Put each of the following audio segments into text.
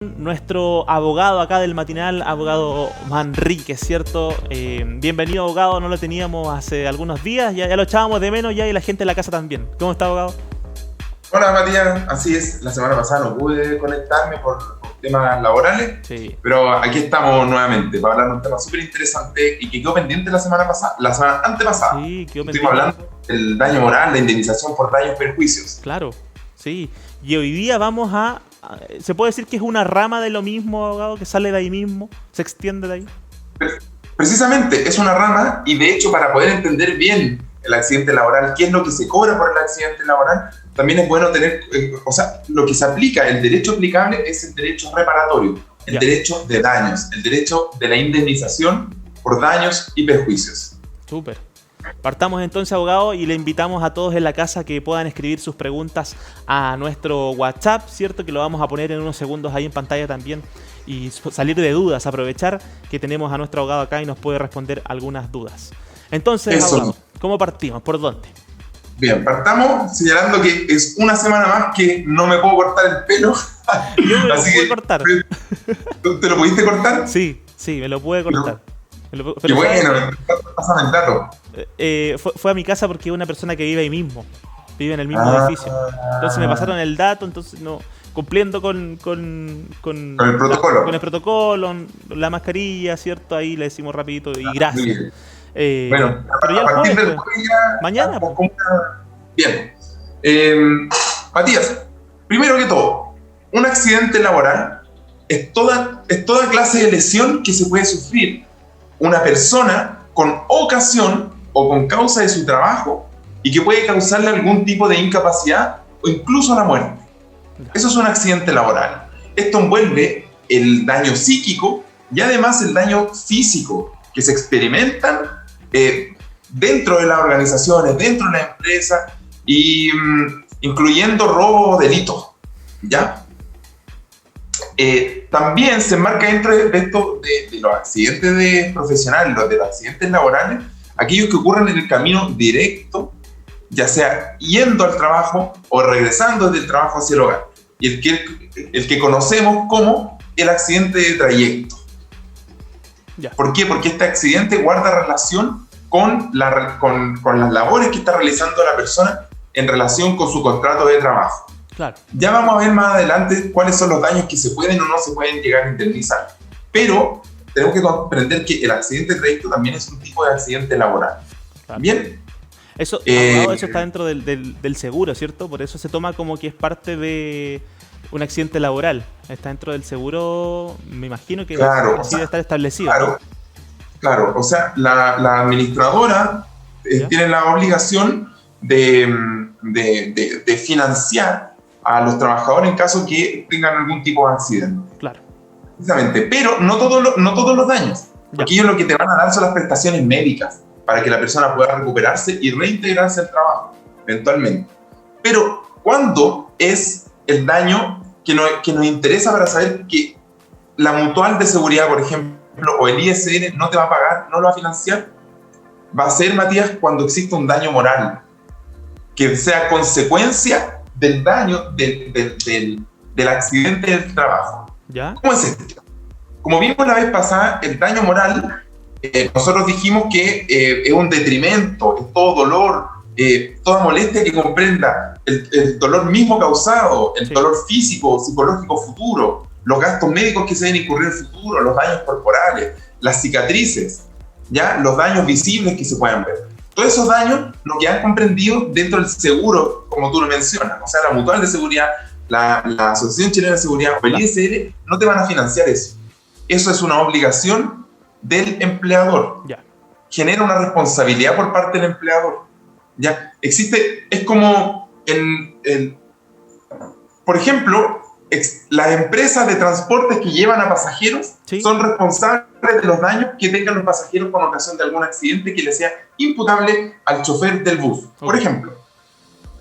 Nuestro abogado acá del matinal, abogado Manrique, ¿cierto? Bienvenido, abogado, no lo teníamos hace algunos días, ya lo echábamos de menos ya, y la gente en la casa también. ¿Cómo está, abogado? Hola, Matías, así es, la semana pasada no pude conectarme por temas laborales, Sí. pero aquí estamos nuevamente para hablar de un tema súper interesante y que quedó pendiente la semana antepasada. Sí, quedó pendiente. Estuvimos hablando del daño moral, la indemnización por daños y perjuicios. Claro, sí. Y hoy día vamos ¿se puede decir que es una rama de lo mismo, abogado, que sale de ahí mismo, se extiende de ahí? Precisamente, es una rama y de hecho para poder entender bien el accidente laboral, qué es lo que se cobra por el accidente laboral, también es bueno tener, lo que se aplica, el derecho aplicable es el derecho reparatorio, el derecho de daños, el derecho de la indemnización por daños y perjuicios. Súper. Partamos entonces, abogado, y le invitamos a todos en la casa que puedan escribir sus preguntas a nuestro WhatsApp, ¿cierto? Que lo vamos a poner en unos segundos ahí en pantalla también, y salir de dudas, aprovechar que tenemos a nuestro abogado acá y nos puede responder algunas dudas. Entonces, abogado, ¿cómo partimos? ¿Por dónde? Bien, partamos señalando que es una semana más que no me puedo cortar el pelo. Yo me lo pude cortar. ¿Te lo pudiste cortar? Sí, me lo pude cortar. Pero qué bueno, pásame el dato. Fue a mi casa porque es una persona que vive ahí mismo, vive en el mismo edificio. Entonces me pasaron el dato, entonces no, cumpliendo con el protocolo. Con el protocolo, la mascarilla, ¿cierto? Ahí le decimos rapidito y gracias. Bueno, pero ya a partir del jueves, ya, mañana. Bien. Matías, primero que todo, un accidente laboral es toda clase de lesión que se puede sufrir una persona con ocasión o con causa de su trabajo y que puede causarle algún tipo de incapacidad o incluso la muerte. Eso es un accidente laboral. Esto envuelve el daño psíquico y además el daño físico que se experimentan dentro de las organizaciones, dentro de la empresa, y incluyendo robo o delito, ¿ya? También se enmarca dentro de esto de los accidentes profesionales, de los accidentes laborales, aquellos que ocurren en el camino directo, ya sea yendo al trabajo o regresando desde el trabajo hacia el hogar, y el que conocemos como el accidente de trayecto. Ya. ¿Por qué? Porque este accidente guarda relación con las labores que está realizando la persona en relación con su contrato de trabajo. Claro. Ya vamos a ver más adelante cuáles son los daños que se pueden o no se pueden llegar a indemnizar. Pero tenemos que comprender que el accidente de trayecto también es un tipo de accidente laboral. Claro. ¿Bien? Eso está dentro del seguro, ¿cierto? Por eso se toma como que es parte de un accidente laboral. Está dentro del seguro, me imagino que claro, así debe estar establecido. Claro, o sea, la administradora tiene la obligación de financiar a los trabajadores en caso que tengan algún tipo de accidente. Claro. Precisamente, pero no todos los daños. Porque ellos lo que te van a dar son las prestaciones médicas para que la persona pueda recuperarse y reintegrarse al trabajo, eventualmente. Pero, ¿cuándo es el daño que nos interesa para saber que la mutual de seguridad, por ejemplo, o el ISR no te va a pagar, no lo va a financiar? Va a ser, Matías, cuando exista un daño moral, que sea consecuencia del daño del accidente del trabajo. ¿Ya? ¿Cómo es esto? Como vimos la vez pasada, el daño moral, nosotros dijimos que es un detrimento, es todo dolor, toda molestia que comprenda el dolor mismo causado, el dolor físico, psicológico futuro, los gastos médicos que se deben incurrir en el futuro, los daños corporales, las cicatrices, ¿ya? Los daños visibles que se puedan ver. Todos esos daños no quedan comprendidos dentro del seguro, como tú lo mencionas. O sea, la mutual de seguridad, la Asociación Chilena de Seguridad o el ISR no te van a financiar eso. Eso es una obligación del empleador. Ya. Genera una responsabilidad por parte del empleador. ¿Ya? Es como, por ejemplo, las empresas de transportes que llevan a pasajeros son responsables de los daños que tengan los pasajeros con ocasión de algún accidente que le sea imputable al chofer del bus. Por ejemplo,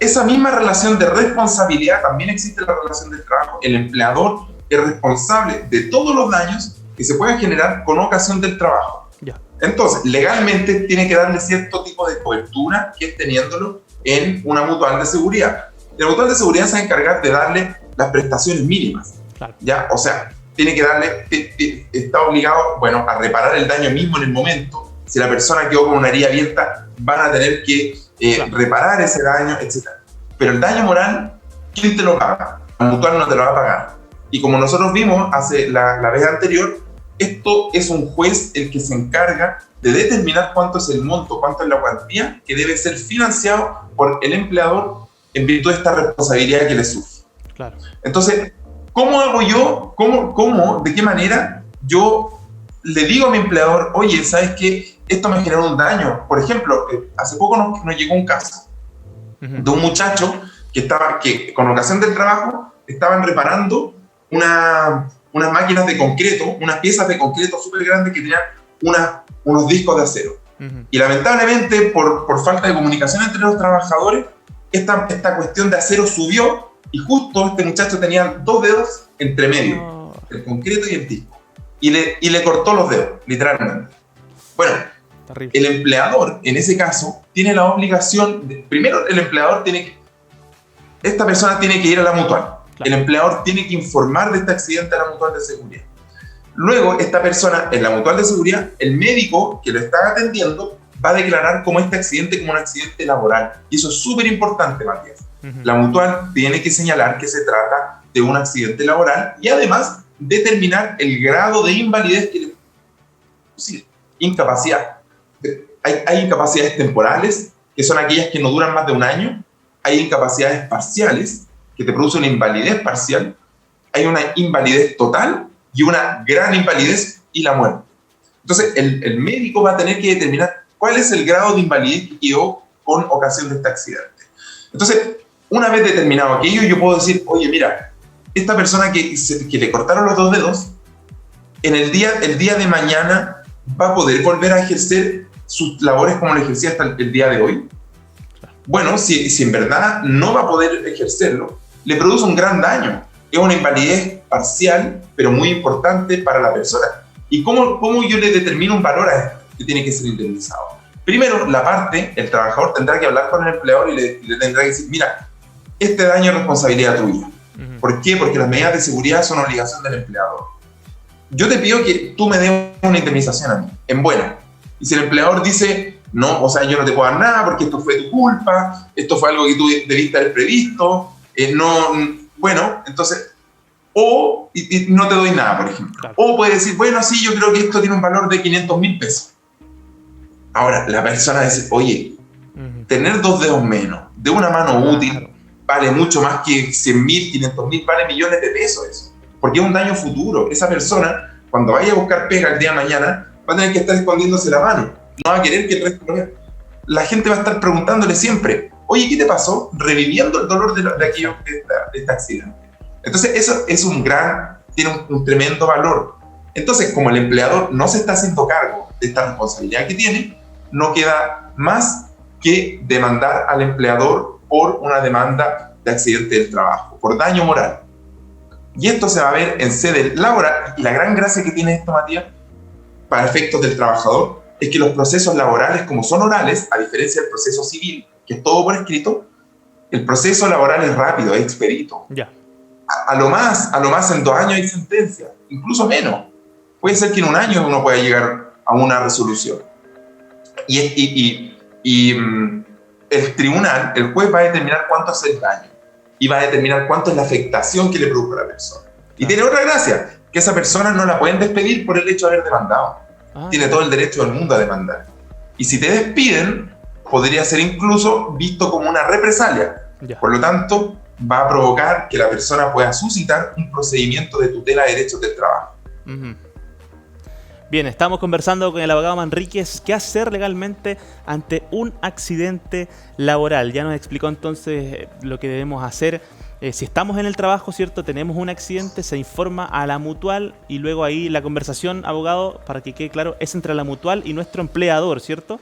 esa misma relación de responsabilidad también existe en la relación del trabajo. El empleador es responsable de todos los daños que se puedan generar con ocasión del trabajo. Entonces, legalmente tiene que darle cierto tipo de cobertura que es teniéndolo en una mutual de seguridad. La mutual de seguridad se va a encargar de darle las prestaciones mínimas. Claro. ¿Ya? O sea, tiene que darle, está obligado, bueno, a reparar el daño mismo en el momento. Si la persona quedó con una herida abierta, van a tener que reparar ese daño, etc. Pero el daño moral, ¿quién te lo paga? La mutual no te lo va a pagar. Y como nosotros vimos hace la vez anterior, esto es un juez el que se encarga de determinar cuánto es el monto, cuánto es la cuantía que debe ser financiado por el empleador en virtud de esta responsabilidad que le sufre. Claro. Entonces, ¿cómo hago yo? ¿De qué manera yo le digo a mi empleador, oye, ¿sabes qué? Esto me generó un daño. Por ejemplo, hace poco nos llegó un caso de un muchacho que con ocasión del trabajo estaban reparando unas máquinas de concreto, unas piezas de concreto súper grandes que tenían unos discos de acero. Y lamentablemente, por falta de comunicación entre los trabajadores, esta cuestión de acero subió y justo este muchacho tenía 2 dedos entre medio, el concreto y el disco. Y le cortó los dedos, literalmente. Bueno, terrible. El empleador, en ese caso, tiene la obligación primero, el empleador esta persona tiene que ir a la mutual. Claro. El empleador tiene que informar de este accidente a la mutual de seguridad. Luego, esta persona, en la mutual de seguridad, el médico que lo está atendiendo va a declarar como este accidente como un accidente laboral. Y eso es súper importante, Matías. La mutual tiene que señalar que se trata de un accidente laboral y además determinar el grado de invalidez que le sí, incapacidad. Hay incapacidades temporales, que son aquellas que no duran más de un año. Hay incapacidades parciales, que te producen una invalidez parcial. Hay una invalidez total y una gran invalidez y la muerte. Entonces, el médico va a tener que determinar cuál es el grado de invalidez que quedó con ocasión de este accidente. Entonces, una vez determinado aquello, yo puedo decir, oye, mira, esta persona que le cortaron los 2 dedos, el día de mañana va a poder volver a ejercer sus labores como lo ejercía hasta el día de hoy. Bueno, si en verdad no va a poder ejercerlo, le produce un gran daño. Es una invalidez parcial, pero muy importante para la persona. ¿Y cómo yo le determino un valor a esto que tiene que ser indemnizado? Primero, el trabajador tendrá que hablar con el empleador y le tendrá que decir, mira, este daño es responsabilidad tuya. ¿Por qué? Porque las medidas de seguridad son obligación del empleador. Yo te pido que tú me des una indemnización a mí, en buena. Y si el empleador dice, no, o sea, yo no te puedo dar nada porque esto fue tu culpa, esto fue algo que tú debiste haber previsto, bueno, entonces, y no te doy nada, por ejemplo. Claro. O puede decir, bueno, sí, yo creo que esto tiene un valor de 500.000 pesos. Ahora, la persona dice, oye, tener 2 dedos menos de una mano útil vale mucho más que 100.000, 500.000, vale millones de pesos eso. Porque es un daño futuro. Esa persona, cuando vaya a buscar pega el día de mañana, va a tener que estar escondiéndose la mano. No va a querer que el resto lo vea. La gente va a estar preguntándole siempre, oye, ¿qué te pasó? Reviviendo el dolor de aquello de este accidente. Entonces, eso es tiene un tremendo valor. Entonces, como el empleador no se está haciendo cargo de esta responsabilidad que tiene, no queda más que demandar al empleador por una demanda de accidente del trabajo, por daño moral. Y esto se va a ver en sede laboral. Y la gran gracia que tiene esto, Matías, para efectos del trabajador, es que los procesos laborales, como son orales, a diferencia del proceso civil, que es todo por escrito, el proceso laboral es rápido, es expedito. Ya. A lo más en 2 años hay sentencia, incluso menos. Puede ser que en 1 año uno pueda llegar a una resolución. Y el tribunal, el juez va a determinar cuánto es el daño y va a determinar cuánto es la afectación que le produjo a la persona. Y tiene otra gracia, que esa persona no la pueden despedir por el hecho de haber demandado. Tiene todo el derecho del mundo a demandar. Y si te despiden, podría ser incluso visto como una represalia. Ya. Por lo tanto, va a provocar que la persona pueda suscitar un procedimiento de tutela de derechos del trabajo. Bien, estamos conversando con el abogado Manríquez qué hacer legalmente ante un accidente laboral. Ya nos explicó entonces lo que debemos hacer. Si estamos en el trabajo, ¿cierto? Tenemos un accidente, se informa a la mutual y luego ahí la conversación, abogado, para que quede claro, es entre la mutual y nuestro empleador, ¿cierto?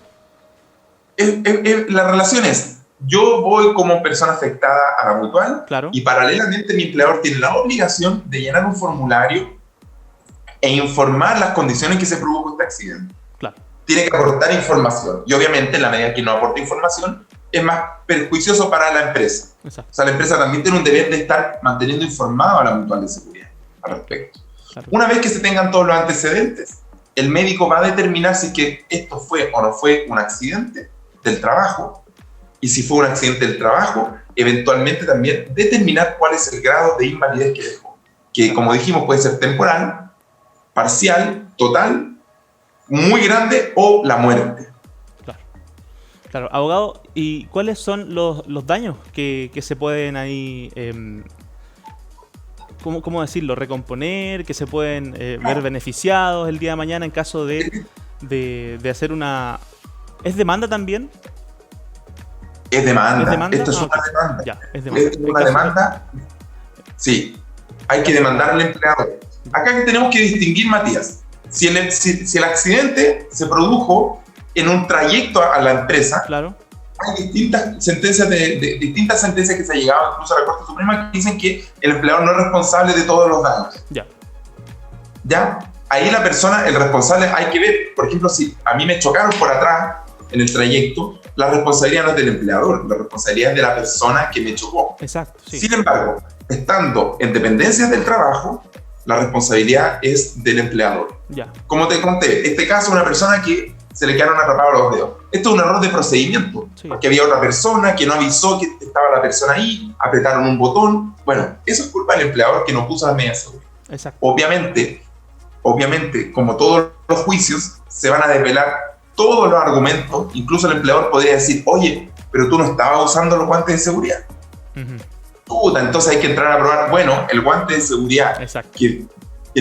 La relación es, yo voy como persona afectada a la mutual, claro, y paralelamente mi empleador tiene la obligación de llenar un formulario e informar las condiciones en que se produjo este accidente. Claro. Tiene que aportar información y obviamente en la medida que no aporte información es más perjuicioso para la empresa. Exacto. O sea, la empresa también tiene un deber de estar manteniendo informado a la mutual de seguridad. al respecto. Claro. Una vez que se tengan todos los antecedentes, el médico va a determinar si que esto fue o no fue un accidente del trabajo, y si fue un accidente del trabajo, eventualmente también determinar cuál es el grado de invalidez que dejó, que como dijimos puede ser temporal, parcial, total, muy grande o la muerte. Claro, abogado, ¿y cuáles son los daños que se pueden ahí, ¿cómo decirlo, recomponer, que se pueden ver beneficiados el día de mañana en caso de hacer una... ¿Es demanda también? Es demanda. ¿Es demanda? Esto es una demanda. Ya, es demanda. Es una demanda. Sí, hay que demandar al empleador. Acá tenemos que distinguir, Matías, si el accidente se produjo en un trayecto a la empresa. Claro. Hay distintas sentencias que se han llegado incluso a la Corte Suprema que dicen que el empleador no es responsable de todos los daños. Ya, ahí la persona, el responsable, hay que ver, por ejemplo, si a mí me chocaron por atrás en el trayecto, la responsabilidad no es del empleador, la responsabilidad es de la persona que me chocó. Exacto, sí. Sin embargo, estando en dependencias del trabajo, la responsabilidad es del empleador. Ya. Como te conté, este caso es una persona que se le quedaron atrapados los dedos. Esto es un error de procedimiento, sí, porque había otra persona que no avisó que estaba la persona ahí, apretaron un botón. Bueno, eso es culpa del empleador que no puso las medidas de seguridad. Exacto. Obviamente, como todos los juicios, se van a desvelar todos los argumentos. Incluso el empleador podría decir, oye, pero tú no estabas usando los guantes de seguridad. Puta, entonces hay que entrar a probar, bueno, el guante de seguridad que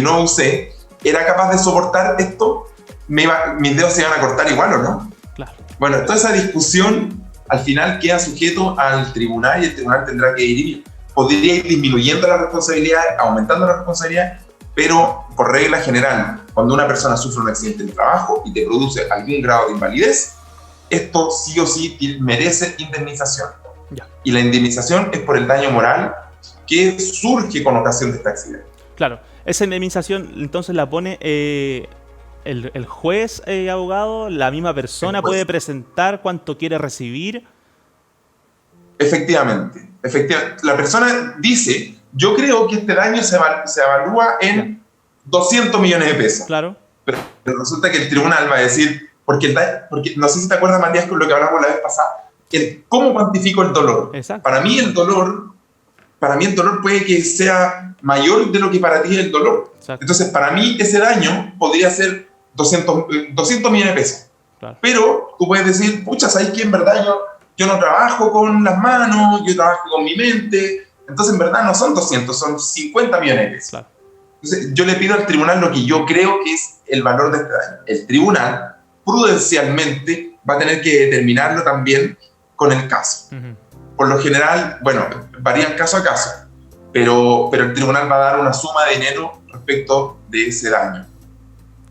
no usé, ¿era capaz de soportar esto? ¿Mis dedos se iban a cortar igual o no? Claro. Bueno, toda esa discusión al final queda sujeto al tribunal y el tribunal tendrá que dirimir. Podría ir disminuyendo la responsabilidad, aumentando la responsabilidad, pero por regla general, cuando una persona sufre un accidente en el trabajo y te produce algún grado de invalidez, esto sí o sí merece indemnización. Ya. Y la indemnización es por el daño moral que surge con ocasión de este accidente. Claro, esa indemnización entonces la pone... El juez, abogado, la misma persona puede presentar cuánto quiere recibir. Efectivamente. La persona dice, yo creo que este daño se evalúa en 200 millones de pesos. Claro. Pero resulta que el tribunal va a decir, porque no sé si te acuerdas, Matías, con lo que hablamos la vez pasada, ¿cómo cuantifico el dolor? Exacto. Para mí el dolor puede que sea mayor de lo que para ti es el dolor. Exacto. Entonces, para mí ese daño podría ser 200 millones de pesos. Claro. Pero tú puedes decir, pucha, ¿sabes qué? En verdad yo no trabajo con las manos, yo trabajo con mi mente. Entonces, en verdad no son 200, son 50 millones de pesos. Claro. Entonces, yo le pido al tribunal lo que yo creo que es el valor de este daño. El tribunal, prudencialmente, va a tener que determinarlo también con el caso. Por lo general, bueno, varían caso a caso, pero el tribunal va a dar una suma de dinero respecto de ese daño.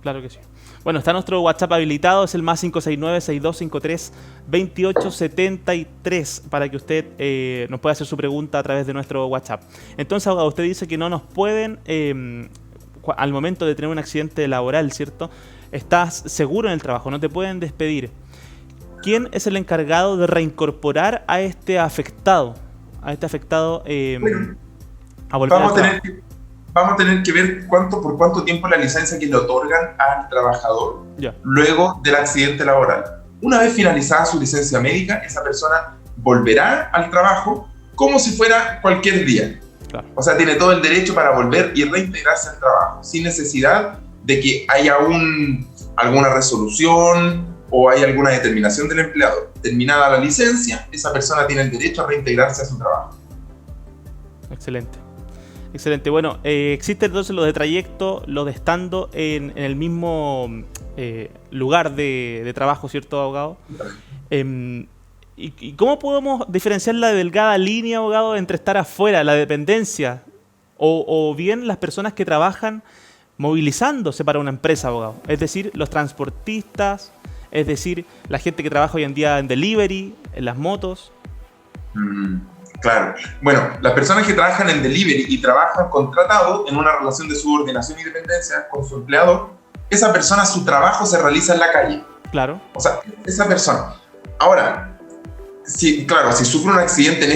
Claro que sí. Bueno, está nuestro WhatsApp habilitado, es el más 569-6253-2873 para que usted nos pueda hacer su pregunta a través de nuestro WhatsApp. Entonces, abogado, usted dice que no nos pueden, al momento de tener un accidente laboral, ¿cierto? Estás seguro en el trabajo, no te pueden despedir. ¿Quién es el encargado de reincorporar a este afectado? A volver al trabajo. Vamos a tener que ver por cuánto tiempo la licencia que le otorgan al trabajador luego del accidente laboral. Una vez finalizada su licencia médica, esa persona volverá al trabajo como si fuera cualquier día. Claro. O sea, tiene todo el derecho para volver y reintegrarse al trabajo, sin necesidad de que haya alguna resolución o haya alguna determinación del empleador. Terminada la licencia, esa persona tiene el derecho a reintegrarse a su trabajo. Excelente. Bueno, existen entonces los de trayecto, los de estando en el mismo lugar de trabajo, ¿cierto, abogado? ¿Y cómo podemos diferenciar la delgada línea, abogado, entre estar afuera, la dependencia, o bien las personas que trabajan movilizándose para una empresa, abogado? Es decir, los transportistas, es decir, la gente que trabaja hoy en día en delivery, en las motos. Claro. Bueno, las personas que trabajan en delivery y trabajan contratados en una relación de subordinación y dependencia con su empleador, esa persona, su trabajo se realiza en la calle. Claro. O sea, esa persona. Ahora, si sufre un accidente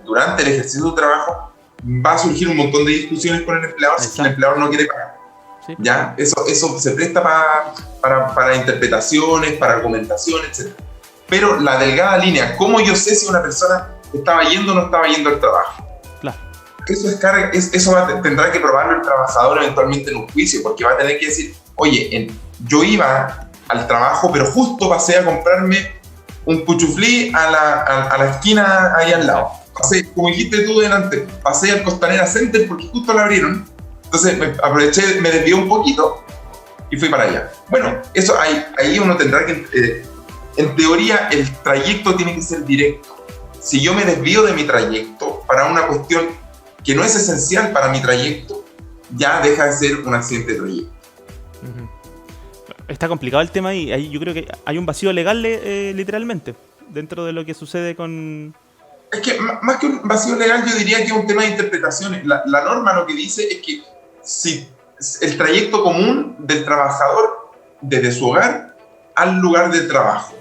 durante el ejercicio de su trabajo, va a surgir un montón de discusiones con el empleador si el empleador no quiere pagar. Sí. ¿Ya? Eso se presta para interpretaciones, para argumentaciones, etc. Pero la delgada línea, ¿cómo yo sé si una persona estaba yendo o no estaba yendo al trabajo? Claro. Eso es carga, tendrá que probarlo el trabajador eventualmente en un juicio, porque va a tener que decir, oye, yo iba al trabajo, pero justo pasé a comprarme un cuchuflí a la esquina ahí al lado. Pasé, como dijiste tú delante, pasé al Costanera Center porque justo lo abrieron. Entonces aproveché, me desvié un poquito y fui para allá. Bueno, eso ahí uno tendrá que... en teoría, el trayecto tiene que ser directo. Si yo me desvío de mi trayecto para una cuestión que no es esencial para mi trayecto, ya deja de ser un accidente de trayecto. Está complicado el tema y ahí yo creo que hay un vacío legal literalmente dentro de lo que sucede con... Es que más que un vacío legal, yo diría que es un tema de interpretaciones. La norma lo que dice es que si el trayecto común del trabajador desde su hogar al lugar de trabajo.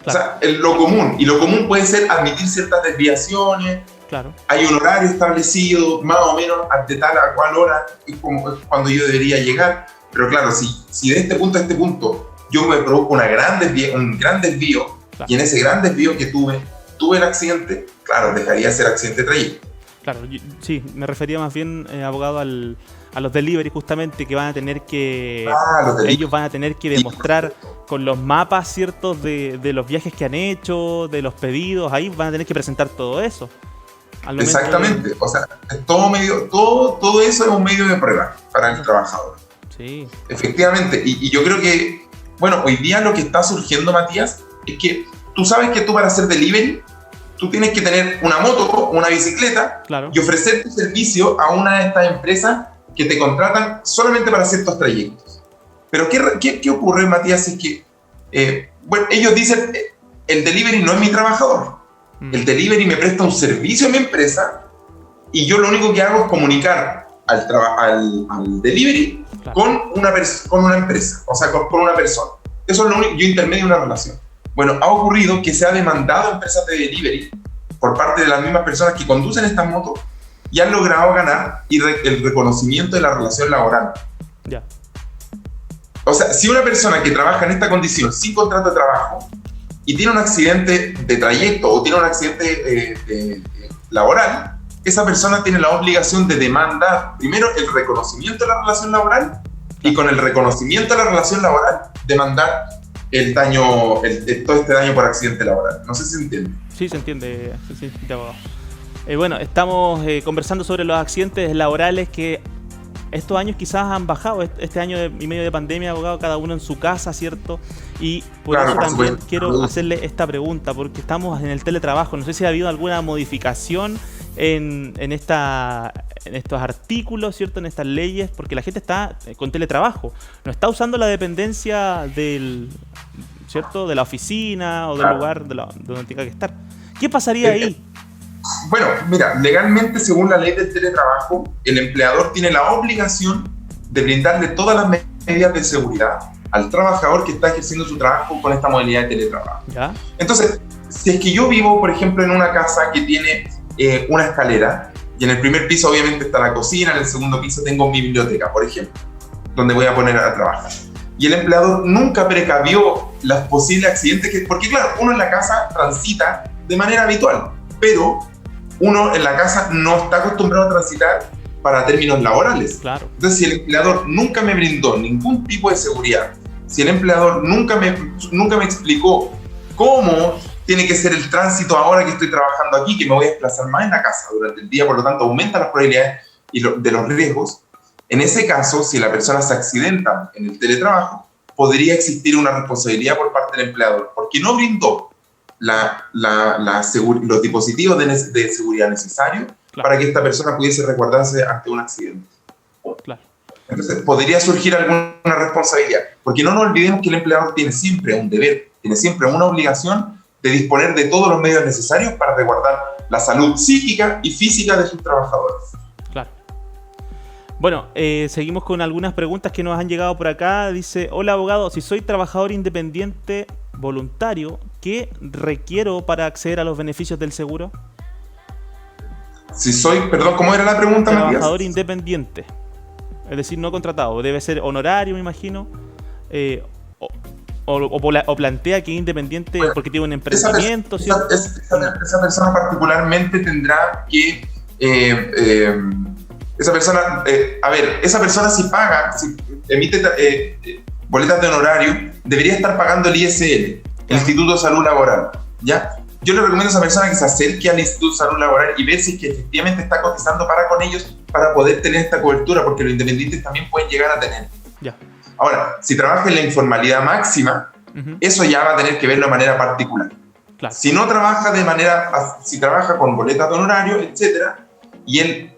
Claro. O sea, lo común puede ser admitir ciertas desviaciones. Claro. Hay un horario establecido, más o menos de tal a cual hora es cuando yo debería llegar. Pero claro, si de este punto a este punto yo me provoco un gran desvío, claro, y en ese gran desvío que tuve el accidente, claro, dejaría de ser accidente de trayecto. Claro, sí, me refería más bien, abogado, a los delivery justamente, que van a tener que... ellos van a tener que demostrar con los mapas ciertos de los viajes que han hecho, de los pedidos, ahí van a tener que presentar todo eso. Exactamente, o sea, todo eso es un medio de prueba para el trabajador. Sí. Efectivamente, y yo creo que, bueno, hoy día lo que está surgiendo, Matías, es que tú sabes que tú para hacer delivery, tú tienes que tener una moto o una bicicleta, claro, y ofrecer tu servicio a una de estas empresas que te contratan solamente para ciertos trayectos. Pero ¿qué ocurre, Matías? Es que, bueno, ellos dicen, el delivery no es mi trabajador. El delivery me presta un servicio a mi empresa y yo lo único que hago es comunicar al delivery, claro, con una empresa, o sea, con una persona. Eso es lo único, yo intermedio una relación. Bueno, ha ocurrido que se ha demandado a empresas de delivery por parte de las mismas personas que conducen estas motos y han logrado ganar el reconocimiento de la relación laboral. Ya. O sea, si una persona que trabaja en esta condición sin contrato de trabajo y tiene un accidente de trayecto o tiene un accidente laboral, esa persona tiene la obligación de demandar primero el reconocimiento de la relación laboral y con el reconocimiento de la relación laboral demandar el daño, todo este daño por accidente laboral. No sé si se entiende. Sí, se entiende, sí, abogado. Bueno, estamos conversando sobre los accidentes laborales que estos años quizás han bajado, este año y medio de pandemia, abogado, cada uno en su casa, ¿cierto? Y por eso también quiero hacerle esta pregunta, porque estamos en el teletrabajo. No sé si ha habido alguna modificación en estos artículos, ¿cierto? En estas leyes, porque la gente está con teletrabajo. No está usando la dependencia ¿cierto? De la oficina o del lugar donde tenga que estar. ¿Qué pasaría ahí? Bueno, mira, legalmente, según la ley del teletrabajo, el empleador tiene la obligación de brindarle todas las medidas de seguridad al trabajador que está ejerciendo su trabajo con esta modalidad de teletrabajo. ¿Ya? Entonces, si es que yo vivo, por ejemplo, en una casa que tiene una escalera, y en el primer piso obviamente está la cocina, en el segundo piso tengo mi biblioteca, por ejemplo, donde voy a poner a trabajar. Y el empleador nunca precavió los posibles accidentes, porque claro, uno en la casa transita de manera habitual, pero uno en la casa no está acostumbrado a transitar para términos laborales. Claro. Entonces, si el empleador nunca me brindó ningún tipo de seguridad, si el empleador nunca me explicó cómo tiene que ser el tránsito ahora que estoy trabajando aquí, que me voy a desplazar más en la casa durante el día, por lo tanto aumenta las probabilidades de los riesgos, en ese caso, si la persona se accidenta en el podría existir una responsabilidad por parte del empleador, porque no brindó los dispositivos de seguridad necesarios, claro, para que esta persona pudiese resguardarse ante un accidente. Claro. Entonces, podría surgir alguna responsabilidad, porque no nos olvidemos que el empleador tiene siempre un deber, tiene siempre una obligación de disponer de todos los medios necesarios para resguardar la salud psíquica y física de sus trabajadores. Claro. Bueno, seguimos con algunas preguntas que nos han llegado por acá. Dice, hola abogado, si soy trabajador independiente voluntario, ¿qué requiero para acceder a los beneficios del seguro? Si soy, perdón, ¿cómo era la pregunta, Matías? Trabajador independiente, es decir, no contratado. Debe ser honorario, me imagino. O plantea que es independiente Bueno, porque tiene un emprendimiento, ¿cierto? Esa persona particularmente tendrá que... esa persona, a ver, esa persona si paga, si emite boletas de honorario, debería estar pagando el ISL, el Instituto de Salud Laboral, ¿ya? Yo le recomiendo a esa persona que se acerque al Instituto de Salud Laboral y ver si es que efectivamente está cotizando para con ellos para poder tener esta cobertura, porque los independientes también pueden llegar a tener. Ya. Ahora, si trabaja en la informalidad máxima, eso ya va a tener que verlo de manera particular. Claro. Si no trabaja si trabaja con boletas de honorario, etcétera, y él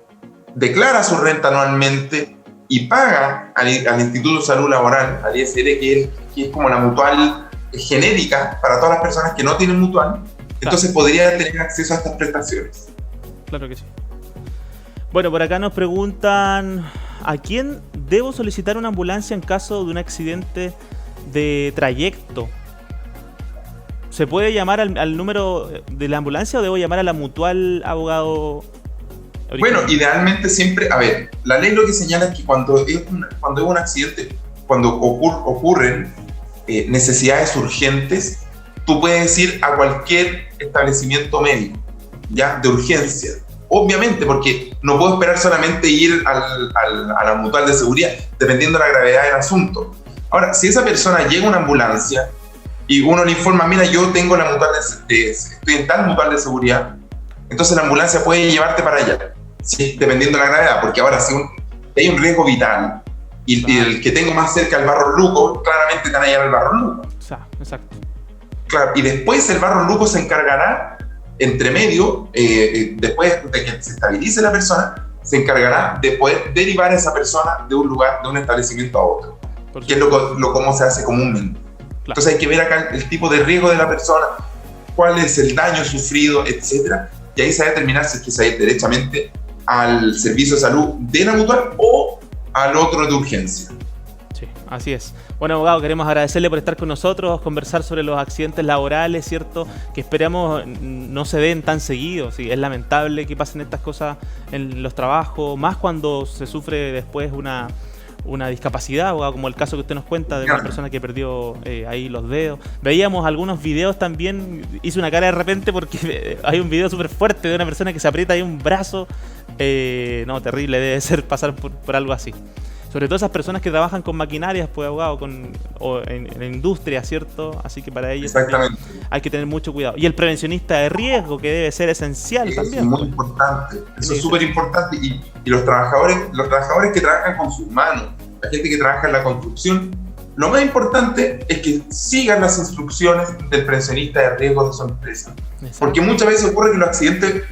declara su renta anualmente y paga al Instituto de Salud Laboral, al ISL, que es como la mutual genérica para todas las personas que no tienen mutual, entonces podría tener acceso a estas prestaciones. Claro que sí. Bueno, por acá nos preguntan: ¿a quién debo solicitar una ambulancia en caso de un accidente de trayecto? ¿Se puede llamar al número de la ambulancia o debo llamar a la mutual, abogado original? Bueno, idealmente siempre, a ver, la ley lo que señala es que cuando es un accidente, cuando ocurren necesidades urgentes, tú puedes ir a cualquier establecimiento médico, ¿ya? De urgencia. Obviamente, porque no puedo esperar solamente ir a la mutual de seguridad, dependiendo de la gravedad del asunto. Ahora, si esa persona llega a una ambulancia y uno le informa, mira, yo tengo la mutual estoy en tal mutual de seguridad, entonces la ambulancia puede llevarte para allá, ¿sí? Dependiendo de la gravedad, porque ahora si hay un riesgo vital y el que tengo más cerca el Barros Luco, claramente te van a llevar al Barros Luco. Exacto. Claro, y después el Barros Luco se encargará, entre medio, después de que se estabilice la persona, se encargará de poder derivar a esa persona de un lugar, de un establecimiento a otro, que es cómo se hace comúnmente. Claro. Entonces hay que ver acá el tipo de riesgo de la persona, cuál es el daño sufrido, etcétera, y ahí se va a determinar si es que se va a ir derechamente al servicio de salud de la mutual o al otro de urgencia. Sí, así es. Bueno, abogado, queremos agradecerle por estar con nosotros, conversar sobre los accidentes laborales, ¿cierto? Que esperamos no se den tan seguidos. ¿Sí? Es lamentable que pasen estas cosas en los trabajos, más cuando se sufre después una discapacidad, abogado, como el caso que usted nos cuenta de una persona que perdió ahí los dedos. Veíamos algunos videos también, hice una cara de repente porque hay un video súper fuerte de una persona que se aprieta ahí un brazo. No, terrible, debe ser pasar por algo así. Sobre todo esas personas que trabajan con maquinarias, pues, abogado, o en industria, ¿cierto? Así que para ellos hay que tener mucho cuidado. Y el prevencionista de riesgo, que debe ser esencial eso también. Es muy importante, eso es súper importante. Y los trabajadores que trabajan con sus manos, la gente que trabaja en la construcción, lo más importante es que sigan las instrucciones del prevencionista de riesgo de su empresa. Exacto. Porque muchas veces ocurre que los accidentes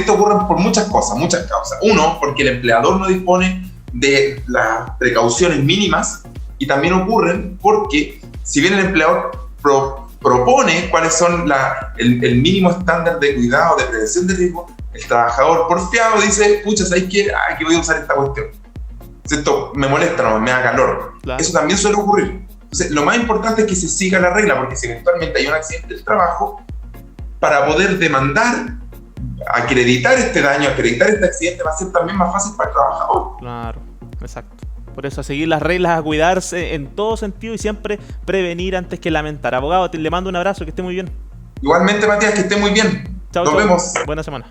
ocurren por muchas cosas, muchas causas. Uno, porque el empleador no dispone de las precauciones mínimas, y también ocurren porque si bien el empleador propone cuáles son el mínimo estándar de cuidado, de prevención de riesgo, el trabajador porfiado dice, pucha, ¿sabes qué? Que voy a usar esta cuestión. Esto me molesta, no me da calor. Claro. Eso también suele ocurrir. Entonces, lo más importante es que se siga la regla, porque si eventualmente hay un accidente del trabajo, para poder demandar, acreditar este daño, acreditar este accidente, va a ser también más fácil para el trabajador. Claro, exacto. Por eso a seguir las reglas, a cuidarse en todo sentido y siempre prevenir antes que lamentar. Abogado, le mando un abrazo, que esté muy bien. Igualmente, Matías, que esté muy bien. Chao, Nos vemos. Buena semana.